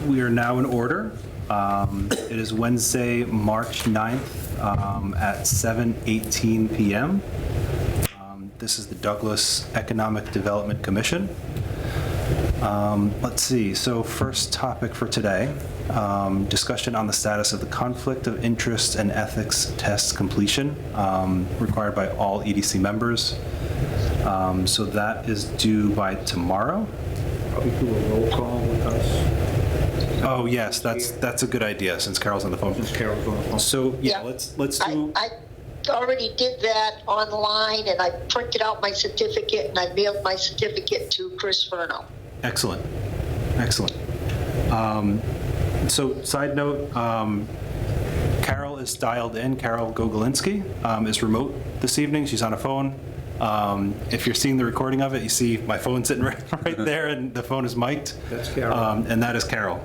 We are now in order. It is Wednesday, March 9th at 7:18 p.m. This is the Douglas Economic Development Commission. Let's see, so first topic for today, discussion on the status of the conflict of interest and ethics test completion required by all EDC members. So that is due by tomorrow. Probably do a roll call with us. Oh, yes, that's a good idea, since Carol's on the phone. Since Carol's on the phone. So, yeah, Yeah. let's do... I already did that online, and I printed out my certificate, and I mailed my certificate to Chris Furno. Excellent, excellent. So, side note, Carol is dialed in. Carol Gogolinski is remote this evening. She's on a phone. If you're seeing the recording of it, you see my phone sitting right there, and the phone is mic'd. That's Carol. And that is Carol.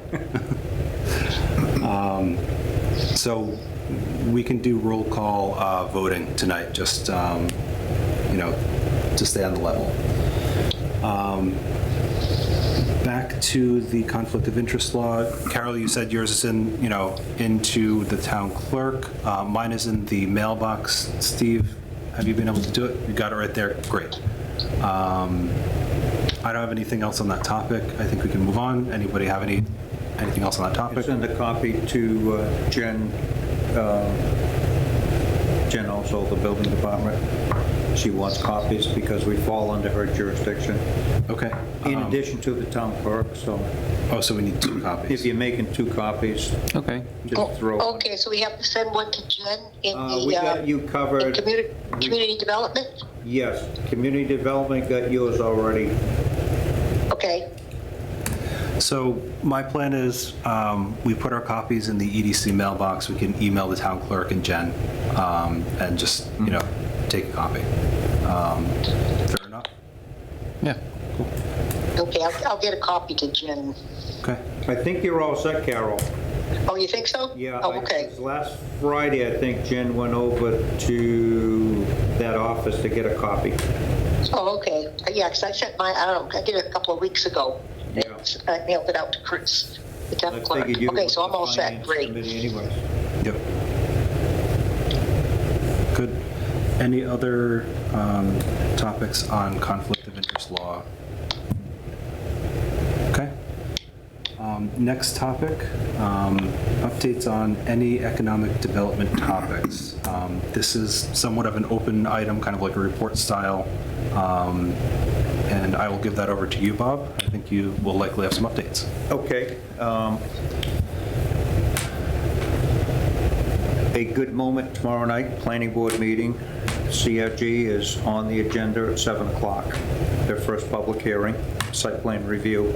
So we can do roll call voting tonight, just, to stay on the level. Back to the conflict of interest law. Carol, you said yours is into the town clerk. Mine is in the mailbox. Steve, have you been able to do it? You got it right there. Great. I don't have anything else on that topic. I think we can move on. Anybody have anything else on that topic? Send a copy to Jen, also the building department. She wants copies because we fall under her jurisdiction. Okay. In addition to the town clerk, so Oh, so we need 2 copies. if you're making 2 copies, Okay. just throw one. Okay, so we have to send one to Jen in We got you in covered. community development? Yes, community development got yours already. Okay, So my plan is we put our copies in the EDC mailbox. We can email the town clerk and Jen and just, take a copy. Fair enough? Yeah. okay, I'll get a copy to Jen. Okay. I think you're all set, Carol. Oh, you think so? Yeah. Oh, okay. Last Friday, I think Jen went over to that office to get a copy. Oh, okay. Yeah, because I sent mine, I did it a couple of weeks ago. Yeah. I mailed it out to Chris, the town I clerk. figured you Okay, were so I'm the all set, finance great. committee anyways. Yep. Good. Any other topics on conflict of interest law? Okay. Next topic, updates on any economic development topics. This is somewhat of an open item, kind of like a report style, and I will give that over to you, Bob. I think you will likely have some updates. Okay. A good moment tomorrow night, planning board meeting. CFG is on the agenda at 7 o'clock. Their first public hearing, site plan review.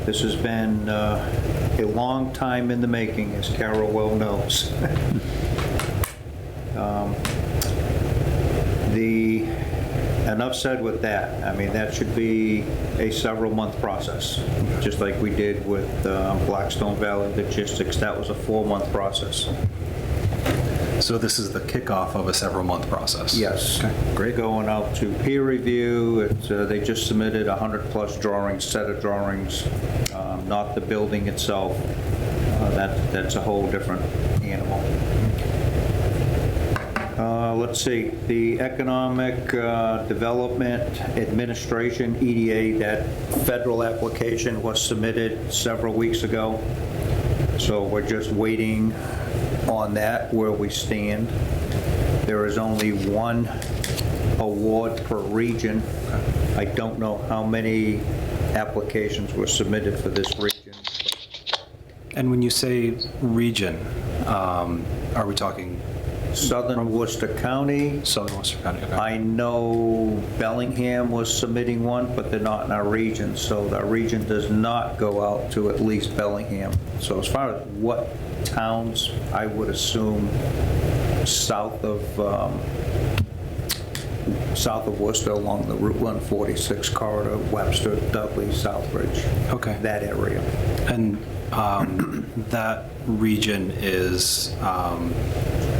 This has been a long time in the making, as Carol well knows. Enough said with that. I mean, that should be a several-month process, just like we did with Blackstone Valley Logistics. That was a 4-month process. So this is the kickoff of a several-month process? Yes. Okay, great. Going out to peer review. They just submitted 100-plus drawings, set of drawings, not the building itself. That's a whole different animal. Let's see, the Economic Development Administration, EDA, that federal application was submitted several weeks ago. So we're just waiting on that, where we stand. There is only 1 award per region. I don't know how many applications were submitted for this region. And when you say region, are we talking Southern Worcester County. Southern Worcester County? Okay. I know Bellingham was submitting one, but they're not in our region, so our region does not go out to at least Bellingham. So as far as what towns, I would assume south of Worcester along the Route 146 corridor, Webster, Dudley, Southbridge. Okay. That area. And that region is,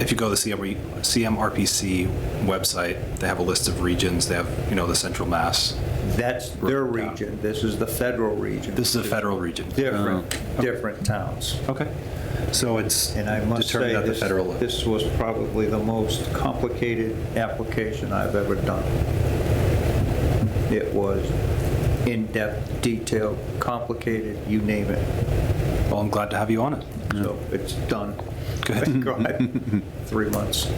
if you go to the CMRPC website, they have a list of regions. They have, the Central Mass That's their region. This is the federal region. This is a federal region. Different towns. Okay. So it's And I must determined say, at the federal level. this was probably the most complicated application I've ever done. It was in-depth, detailed, complicated, you name it. Well, I'm glad to have you on it. So it's done. Good. Thank God. 3 months.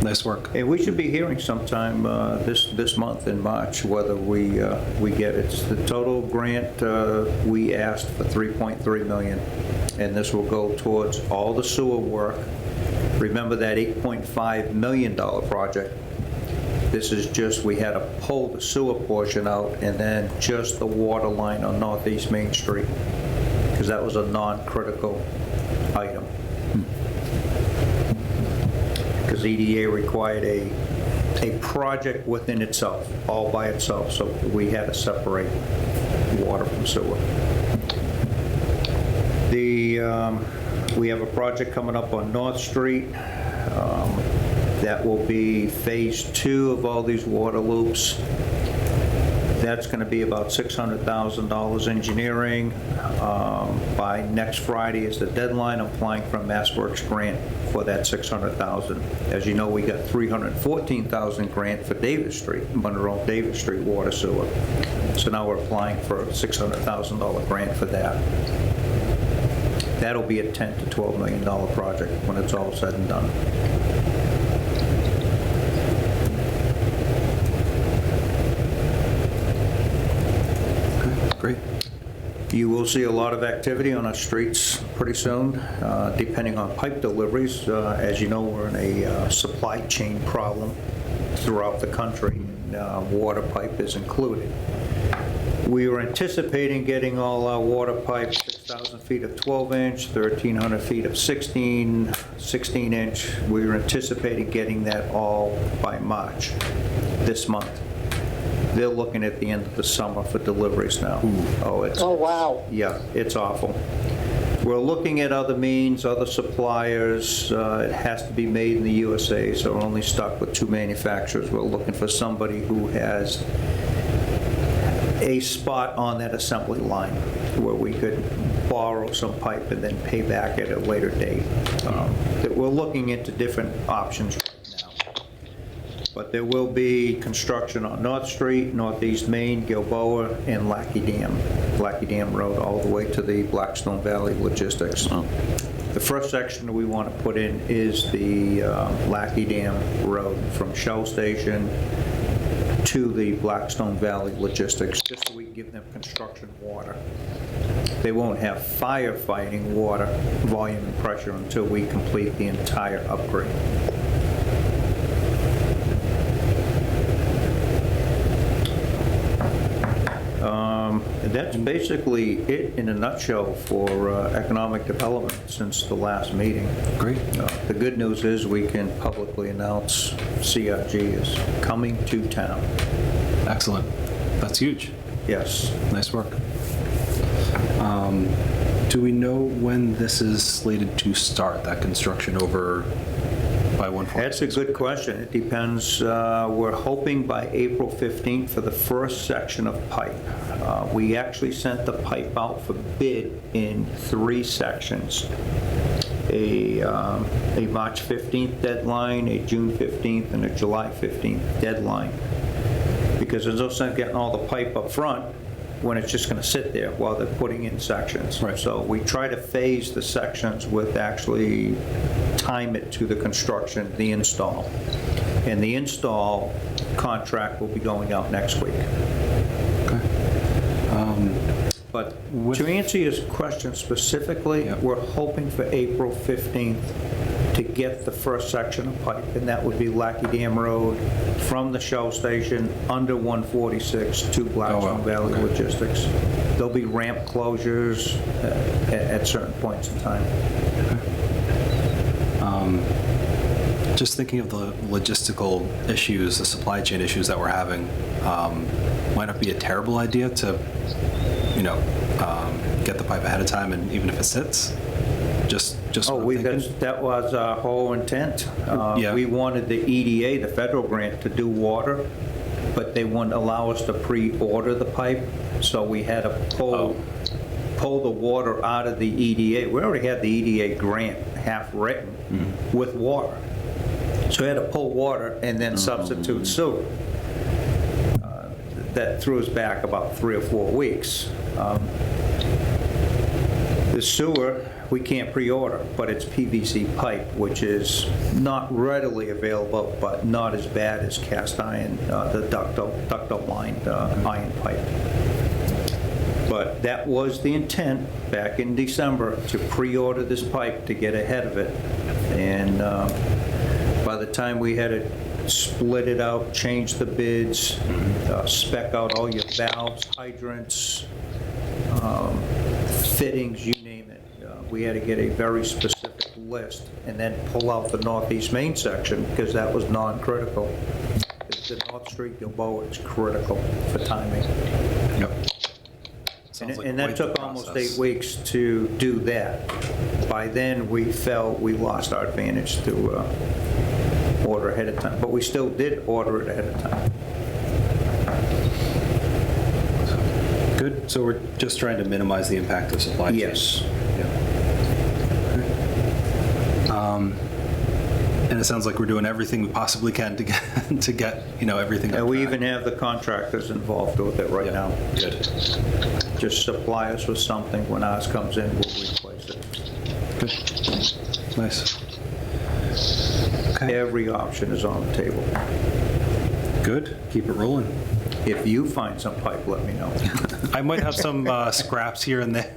Nice work. And we should be hearing sometime this month in March whether we get it. It's the total grant we asked for $3.3 million, and this will go towards all the sewer work. Remember that $8.5 million project? This is just, we had to pull the sewer portion out and then just the water line on Northeast Main Street, because that was a non-critical item. Because EDA required a project within itself, all by itself, so we had to separate water from sewer. We have a project coming up on North Street. That will be phase 2 of all these water loops. That's going to be about $600,000 engineering. By next Friday is the deadline. I'm applying for a MassWorks grant for that $600,000. As you know, we got $314,000 grant for Davis Street, Monroe Davis Street water sewer. So now we're applying for a $600,000 grant for that. That'll be a $10 to $12 million project when it's all said and done. Great. You will see a lot of activity on our streets pretty soon, depending on pipe deliveries. As you know, we're in a supply chain problem throughout the country, and water pipe is included. We were anticipating getting all our water pipes, 6,000 feet of 12-inch, 1,300 feet of 16-inch. We were anticipating getting that all by March, this month. They're looking at the end of the summer for deliveries now. Oh, wow. Yeah, it's awful. We're looking at other means, other suppliers. It has to be made in the USA, so we're only stuck with 2 manufacturers. We're looking for somebody who has a spot on that assembly line where we could borrow some pipe and then pay back at a later date. We're looking into different options right now. But there will be construction on North Street, Northeast Main, Gilboa, and Lackey Dam Road, all the way to the Blackstone Valley Logistics. The first section we want to put in is the Lackey Dam Road from Shell Station to the Blackstone Valley Logistics, just so we can give them construction water. They won't have firefighting water volume and pressure until we complete the entire upgrade. And that's basically it in a nutshell for economic development since the last meeting. Great. The good news is we can publicly announce CRG is coming to town. Excellent. That's huge. Yes. Nice work. Do we know when this is slated to start, that construction over by 140? That's a good question. It depends. We're hoping by April 15th for the first section of pipe. We actually sent the pipe out for bid in 3 sections. A March 15th deadline, a June 15th, and a July 15th deadline. Because there's no sense getting all the pipe up front when it's just going to sit there while they're putting in sections. Right. So we try to phase the sections with actually time it to the construction, the install. And the install contract will be going out next week. Okay. But to answer your question specifically, we're hoping for April 15th to get the first section of pipe, and that would be Lackey Dam Road from the Shell Station under 146 to Blackstone Valley Logistics. There'll be ramp closures at certain points in time. Just thinking of the logistical issues, the supply chain issues that we're having, might not be a terrible idea to, get the pipe ahead of time, and even if it sits, just what I'm thinking. That was our whole intent. Yeah. We wanted the EDA, the federal grant, to do water, but they wouldn't allow us to pre-order the pipe, so we had to pull the water out of the EDA. We already had the EDA grant half written with water. So we had to pull water and then substitute sewer. That threw us back about 3 or 4 weeks. The sewer, we can't pre-order, but it's PVC pipe, which is not readily available, but not as bad as cast iron, the ductile lined iron pipe. But that was the intent back in December, to pre-order this pipe to get ahead of it. And by the time we had to split it out, change the bids, spec out all your valves, hydrants, fittings, you name it. We had to get a very specific list and then pull out the northeast main section because that was non-critical. The North Street Gilboa is critical for timing. Yep. And that took almost 8 weeks to do that. By then, we felt we lost our advantage to order ahead of time, but we still did order it ahead of time. Good. So we're just trying to minimize the impact of supply chain. Yes. Yeah. And it sounds like we're doing everything we possibly can to get everything. And we even have the contractors involved with it right now. Good. Just supply us with something. When ours comes in, we'll replace it. Good. Nice. Okay. Every option is on the table. Good. Keep it rolling. If you find some pipe, let me know. I might have some scraps here and there.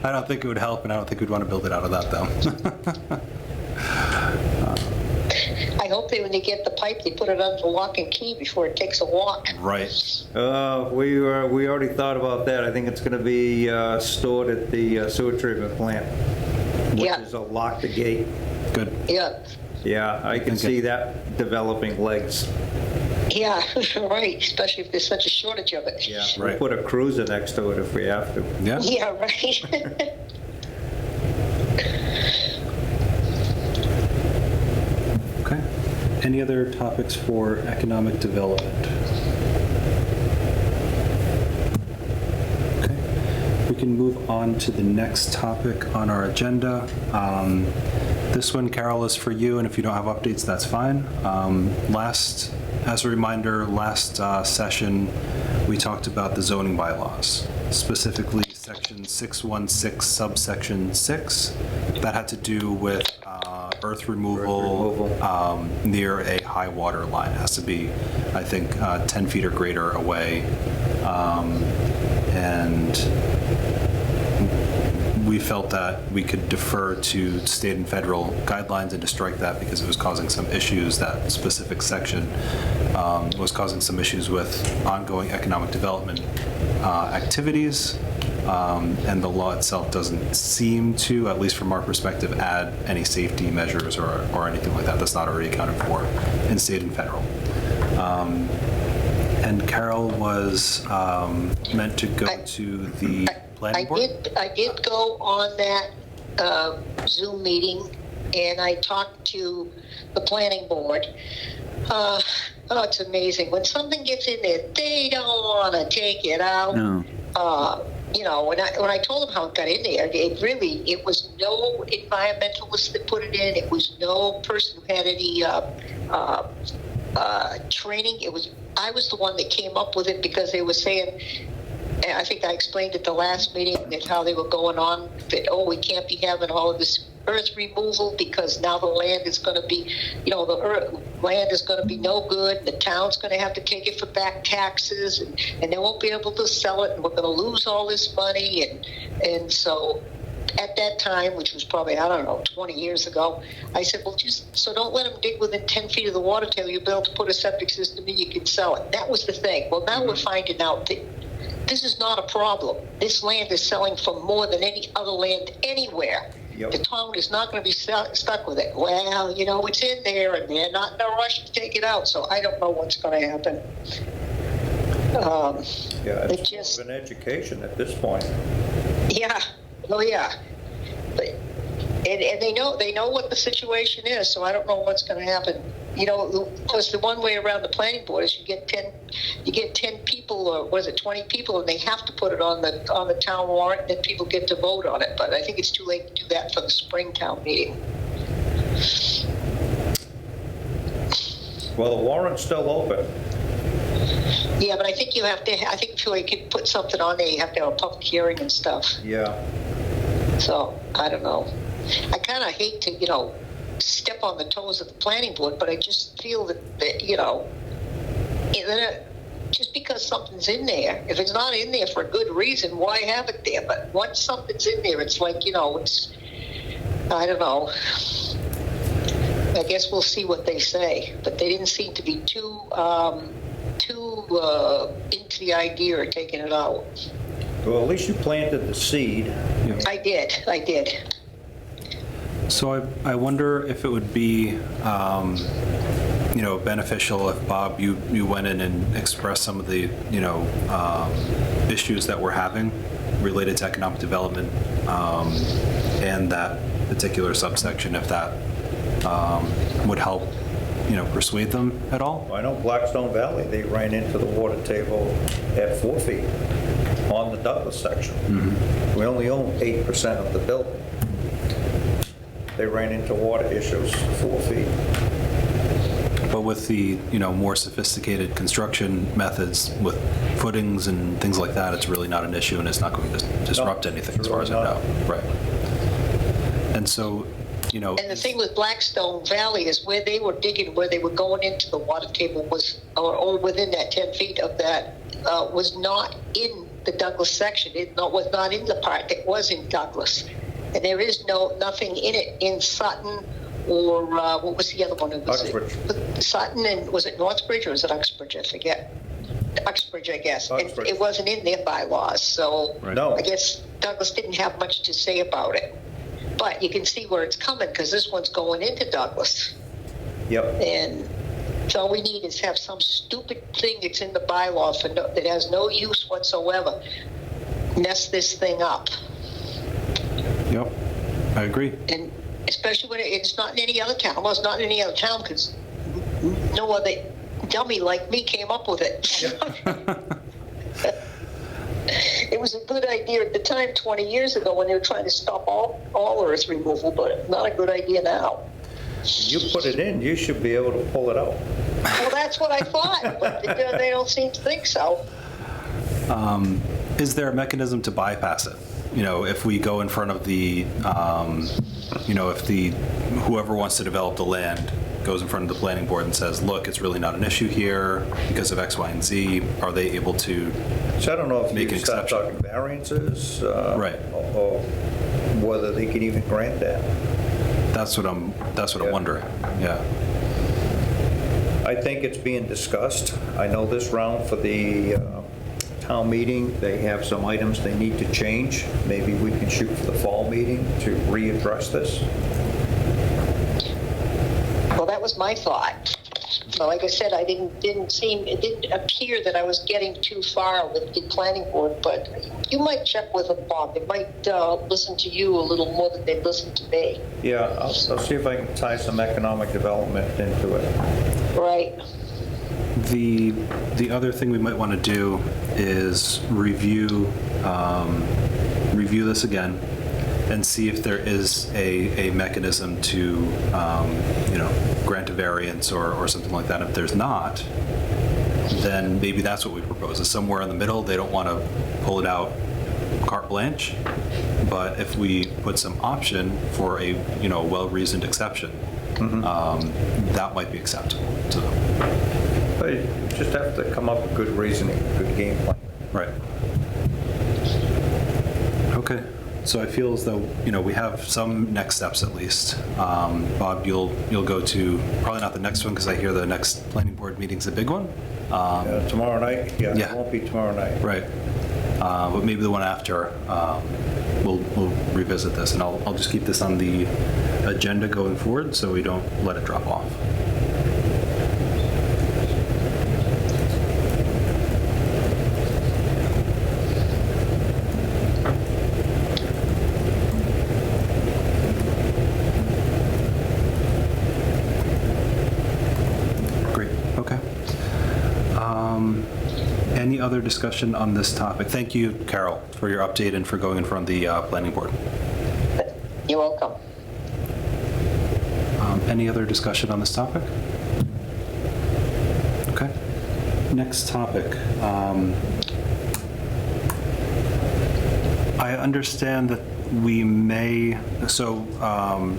I don't think it would help, and I don't think we'd want to build it out of that, though. I hope when they get the pipe, they put it under lock and key before it takes a walk. Right. We already thought about that. I think it's going to be stored at the sewer treatment plant, which is a lock the gate. Good. Yeah. Yeah, I can see that developing legs. Yeah, right, especially if there's such a shortage of it. Yeah, Right. We'll put a cruiser next to it if we have to. Yeah. Yeah, right. Okay. Any other topics for economic development? Okay. We can move on to the next topic on our agenda. This one, Carol, is for you, and if you don't have updates, that's fine. As a reminder, last session, we talked about the zoning bylaws, specifically section 616, subsection 6. That had to do with earth removal near a high water line. It has to be, I think, 10 feet or greater away. And we felt that we could defer to state and federal guidelines and to strike that because it was causing some issues. That specific section was causing some issues with ongoing economic development activities. And the law itself doesn't seem to, at least from our perspective, add any safety measures or anything like that. That's not already accounted for in state and federal. And Carol was meant to go to the planning board? I did go on that Zoom meeting, and I talked to the planning board. It's amazing. When something gets in there, they don't want to take it out. No. When I told them how it got in there, it was no environmentalist that put it in. It was no person who had any training. I was the one that came up with it because they were saying, and I think I explained at the last meeting that how they were going on that, we can't be having all of this earth removal because now the land is going to be, land is going to be no good. The town's going to have to take it for back taxes, and they won't be able to sell it, and we're going to lose all this money. And so at that time, which was probably, 20 years ago, I said, well, so don't let them dig within 10 feet of the water table. You'll be able to put a septic system in, you can sell it. That was the thing. Well, now we're finding out that this is not a problem. This land is selling for more than any other land anywhere. Yep. The town is not going to be stuck with it. Well, it's in there, and they're not in a rush to take it out, so I don't know what's going to happen. It's just an education at this point. Yeah. Oh, yeah. But, and they know what the situation is, so I don't know what's going to happen because the one way around the planning board is you get 10 people, or was it 20 people, and they have to put it on the town warrant, and then people get to vote on it. But I think it's too late to do that for the spring town meeting. Well, the warrant's still open. Yeah, but I think you have to. I think if you could put something on there, you have to have a public hearing and stuff. Yeah. So I don't know. I kind of hate to, step on the toes of the planning board, but I just feel that just because something's in there, if it's not in there for a good reason, why have it there? But once something's in there, it's like, it's, I don't know. I guess we'll see what they say, but they didn't seem to be too into the idea of taking it out. Well, at least you planted the seed. Yeah. I did. So I wonder if it would be, beneficial if, Bob, you went in and expressed some of the, issues that we're having related to economic development and that particular subsection, if that would help, persuade them at all? I know Blackstone Valley, they ran into the water table at 4 feet on the Douglas section. Mm-hmm. We only own 8% of the building. They ran into water issues 4 feet. But with the, more sophisticated construction methods with footings and things like that, it's really not an issue and it's not going to disrupt anything as far as I know. Right. And so, And the thing with Blackstone Valley is where they were digging, where they were going into the water table was, or within that 10 feet of that, was not in the Douglas section. It was not in the part that was in Douglas. And there is nothing in it in Sutton or what was the other one? Uxbridge. Sutton, and was it Northbridge or was it Uxbridge? I forget. Uxbridge, I guess. Uxbridge. It wasn't in their bylaws, so Right. No. I guess Douglas didn't have much to say about it. But you can see where it's coming because this one's going into Douglas. Yep. And so all we need is have some stupid thing that's in the bylaw that has no use whatsoever mess this thing up. Yep, I agree. And especially when it's not in any other town. Well, it's not in any other town because no other dummy like me came up with it. It was a good idea at the time 20 years ago when they were trying to stop all earth removal, but not a good idea now. You put it in, you should be able to pull it out. Well, that's what I thought, but they don't seem to think so. Is there a mechanism to bypass it? If we go in front of the, if whoever wants to develop the land goes in front of the planning board and says, look, it's really not an issue here because of X, Y, and Z, are they able to So I don't know if make an you start exception? talking variances, Right. or whether they can even grant that. That's what I'm Yeah. wondering. Yeah. I think it's being discussed. I know this round for the town meeting, they have some items they need to change. Maybe we can shoot for the fall meeting to readdress this. Well, that was my thought. So, like I said, it didn't appear that I was getting too far with the planning board, but you might check with them, Bob. They might listen to you a little more than they listen to me. Yeah, I'll see if I can tie some economic development into it. Right. The other thing we might want to do is review this again and see if there is a mechanism to grant a variance or something like that. If there's not, then maybe that's what we propose, is somewhere in the middle. They don't want to pull it out carte blanche, but if we put some option for a well-reasoned exception, that might be acceptable. So, But you just have to come up with good reasoning, good game plan. right. Okay. So I feel as though, we have some next steps at least. Bob, you'll go to, probably not the next one because I hear the next planning board meeting's a big one. Tomorrow night? Yeah, Yeah. it won't be tomorrow night. Right. But maybe the one after, we'll revisit this, and I'll just keep this on the agenda going forward so we don't let it drop off. other discussion on this topic? Thank you, Carol, for your update and for going in front of the planning board. You're welcome. Any other discussion on this topic? Okay. Next topic. I understand that we may, so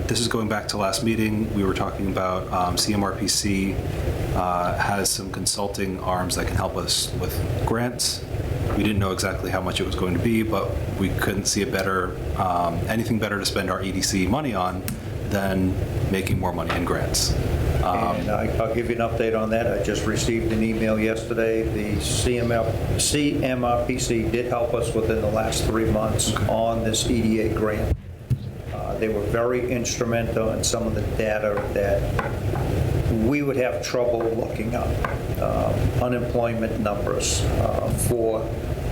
this is going back to last meeting. We were talking about CMRPC has some consulting arms that can help us with grants. We didn't know exactly how much it was going to be, but we couldn't see a better, anything better to spend our EDC money on than making more money in grants. And I'll give you an update on that. I just received an email yesterday. The CMRPC did help us within the last 3 months on this EDA grant. They were very instrumental in some of the data that we would have trouble looking up. Unemployment numbers for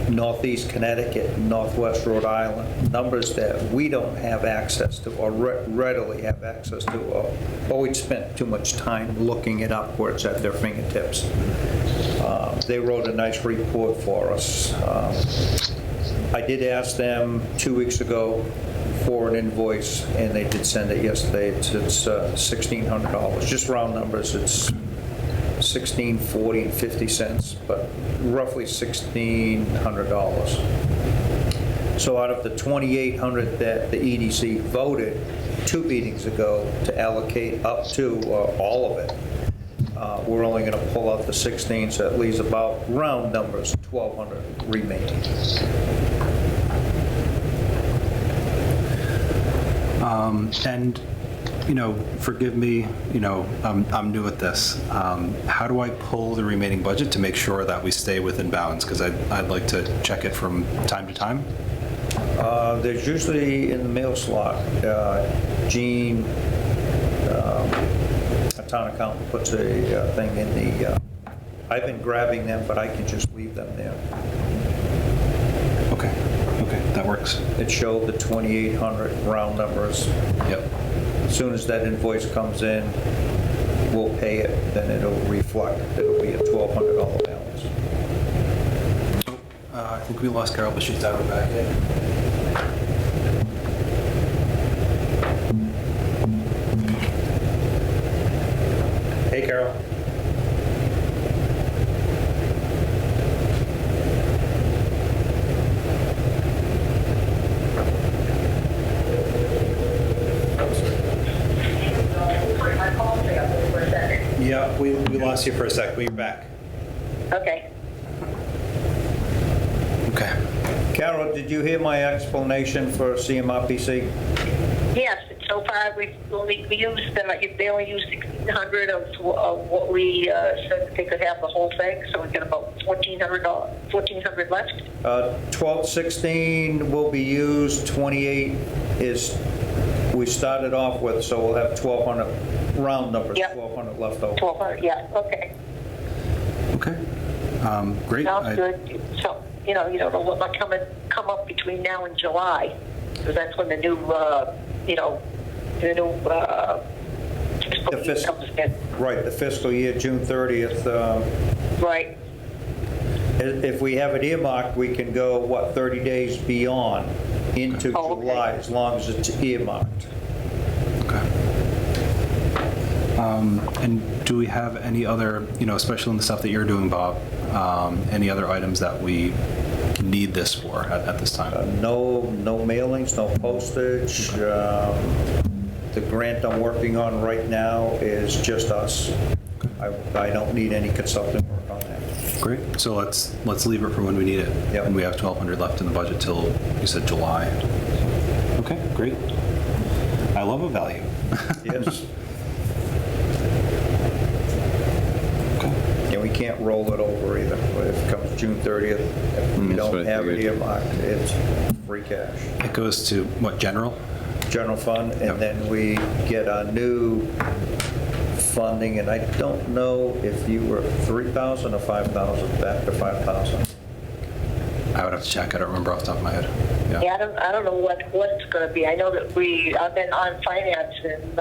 Northeast Connecticut, Northwest Rhode Island, numbers that we don't have access to or readily have access to, or we'd spent too much time looking it up where it's at their fingertips. They wrote a nice report for us. I did ask them 2 weeks ago for an invoice, and they did send it yesterday. It's $1,600, just round numbers. It's $16.40 and 50 cents, but roughly $1,600. So out of the $2,800 that the EDC voted 2 meetings ago to allocate up to all of it, we're only going to pull out the 16, so that leaves about round numbers $1,200 remaining. And, you know, forgive me, you know, I'm new at this. How do I pull the remaining budget to make sure that we stay within bounds? Because I'd like to check it from time to time. There's usually in the mail slot, Gene, a town accountant, puts a thing in the, I've been grabbing them, but I can just leave them there. Okay, that works. It showed the 2,800 round numbers. Yep. As soon as that invoice comes in, we'll pay it, then it'll reflect. It'll be a $1,200 balance. I think we lost Carol, but she's out of back in. Hey, Carol. Yeah, we lost you for a sec, but you're back. Okay. Okay. Carol, did you hear my explanation for CMRPC? Yes, so far we used, they only used 1,600 of what we said that they could have the whole thing, so we get about $1,400 left. 1216 will be used, 28 is, we started off with, so we'll have 1,200, round numbers, Yep. 1,200 left over. 1,200, yeah, okay. Okay. Great. Sounds good. So, you don't know what might come up between now and July, because that's when the new, fiscal year comes in. Right, the fiscal year, June 30th. Right. If we have it earmarked, we can go, 30 days beyond into July, as long as it's earmarked. Okay. And do we have any other, especially in the stuff that you're doing, Bob, any other items that we need this for at this time? No mailings, no postage. The grant I'm working on right now is just us. I don't need any consulting work on that. Great. So let's leave it for when we need it. Yep. And we have 1,200 left in the budget till, you said, July. Okay, great. I love a value. Yes. Okay. And we can't roll it over either. If it comes June 30th, if we That's what don't I have it figured. earmarked, it's free cash. It goes to what, general? General fund, and Yep. then we get a new funding, and I don't know if you were 3,000 or 5,000, back to 5,000. I would have to check. I don't remember off the top of my head. Yeah. Yeah, I don't know what it's going to be. I know that I've been on finance, and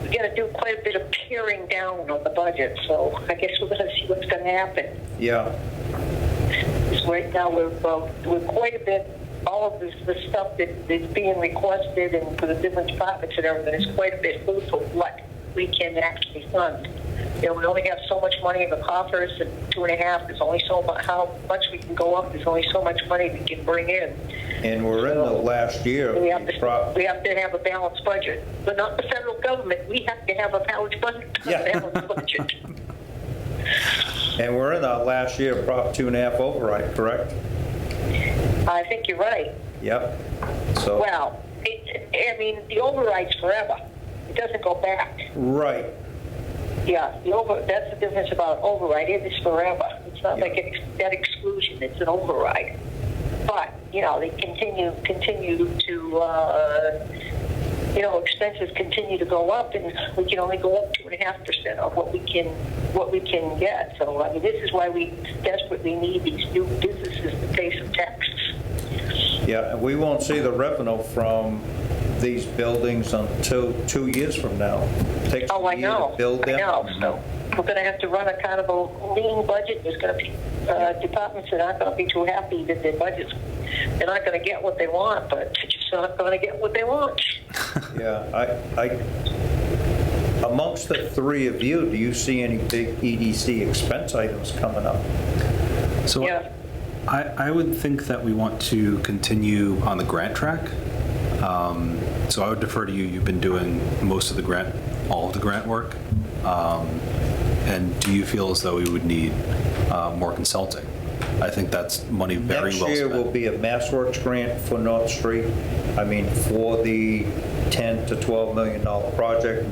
we got to do quite a bit of paring down on the budget, so I guess we're going to see what's going to happen. Yeah. Because right now we're quite a bit, all of the stuff that is being requested and for the different departments and everything is quite a bit full for what we can actually fund. You know, we only have so much money in the coffers, and 2.5, there's only so much, how much we can go up, there's only so much money we can bring in. And we're in the last year. We have to have a balanced budget, but not the federal government. We have to have a balanced budget. Balanced budget. And we're in our last year, Prop 2.5 override, correct? I think you're right. Yep. So. Well, I mean, the override's forever. It doesn't go back. Right. Yeah, that's the difference about override. It is forever. It's not like that exclusion. It's an override. But, you know, they continue to, expenses continue to go up, and we can only go up 2.5% of what we can get. So, I mean, this is why we desperately need these new businesses to pay some taxes. Yeah, and we won't see the revenue from these buildings until 2 years from now. It takes a year to build them. I know. So we're going to have to run a kind of a lean budget. There's going to be departments that aren't going to be too happy that their budgets, they're not going to get what they want, but they're just not going to get what they want. Yeah, amongst the three of you, do you see any big EDC expense items coming up? So Yeah. I would think that we want to continue on the grant track. So I would defer to you. You've been doing all of the grant work. And do you feel as though we would need more consulting? I think that's money very well spent. Next year will be a MassWorks grant for North Street. I mean, for the $10 to $12 million project.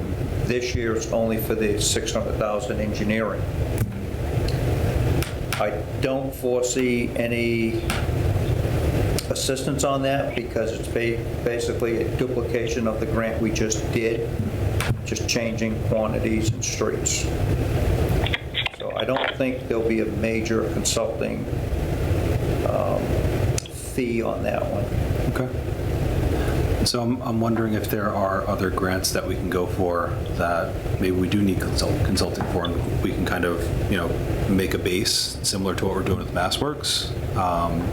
This year it's only for the $600,000 engineering. I don't foresee any assistance on that because it's basically a duplication of the grant we just did, just changing quantities and streets. So I don't think there'll be a major consulting fee on that one. Okay. So I'm wondering if there are other grants that we can go for that maybe we do need consulting for, and we can kind of, make a base similar to what we're doing with MassWorks,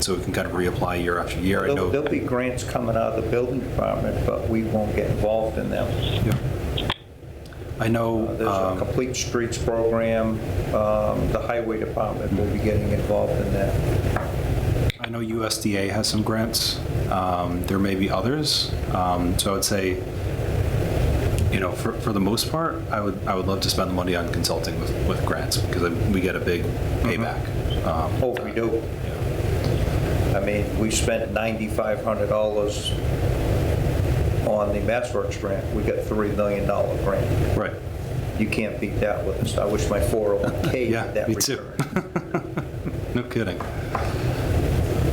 so we can kind of reapply year after year. I know There'll be grants coming out of the building department, but we won't get involved in them. Yeah. I know There's a complete streets program. The highway department will be getting involved in that. I know USDA has some grants. There may be others. So I would say, for the most part, I would love to spend the money on consulting with grants because we get a big payback. We do. Yeah. I mean, we spent $9,500 on the MassWorks grant. We got $3 million grant. Right. You can't beat that with us. I wish my 401k Yeah, did that me return. too. No kidding.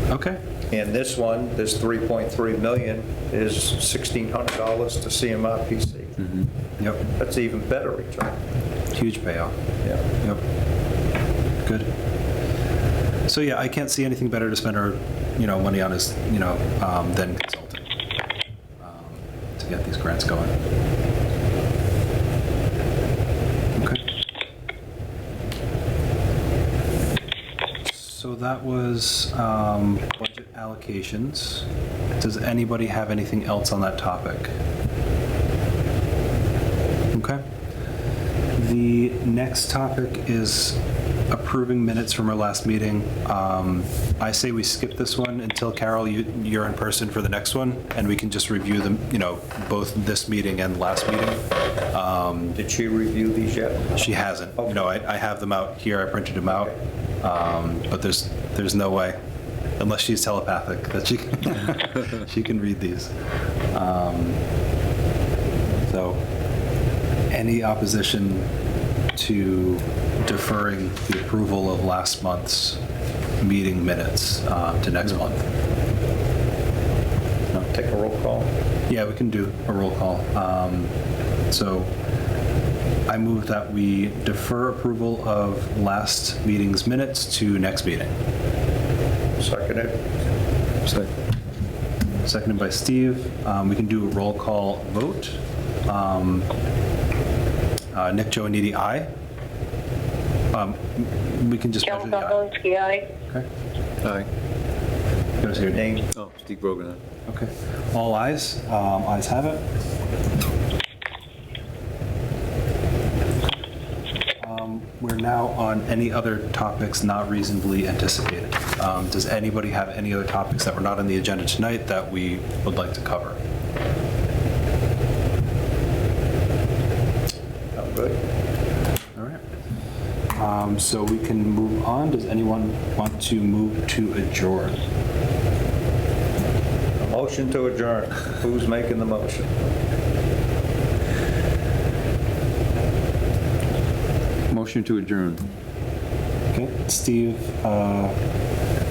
Okay. And this one, this $3.3 million, is $1,600 to CMRPC. Mm-hmm. Yep. That's even better return. Huge payoff. Yeah. Yep. Good. So yeah, I can't see anything better to spend our, money on is, than consulting to get these grants going. Okay. So that was budget allocations. Does anybody have anything else on that topic? Okay. The next topic is approving minutes from our last meeting. I say we skip this one until, Carol, you're in person for the next one, and we can just review them, both this meeting and last meeting. Did she review these yet? She hasn't. Okay. I have them out here. I printed them out. But there's no way, unless she's telepathic, that she can, she can read these. So any opposition to deferring the approval of last month's meeting minutes to next month? No? Take a roll call. Yeah, we can do a roll call. So I move that we defer approval of last meeting's minutes to next meeting. Seconded. Seconded by Steve. We can do a roll call vote. Nick Joanidi, aye. We can just measure the aye. Kelly Aye. Okay. Aye. Give us your name. Name? Oh, Steve Brogan. Okay. All ayes. Ayes have it. We're now on any other topics not reasonably anticipated. Does anybody have any other topics that were not on the agenda tonight that we would like to cover? I'm good. All right. So we can move on. Does anyone want to move to adjourn? A motion to adjourn. Who's making the motion? Motion to adjourn. Okay. Steve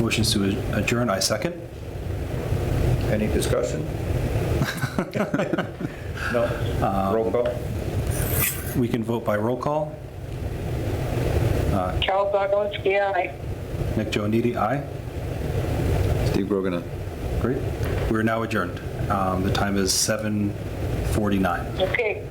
motions to adjourn. I second. Any discussion? No? Roll call? We can vote by roll call. Carol Bargonski, aye. Nick Joanidi, aye. Steve Brogan. Great. We're now adjourned. The time is 7:49. Okay.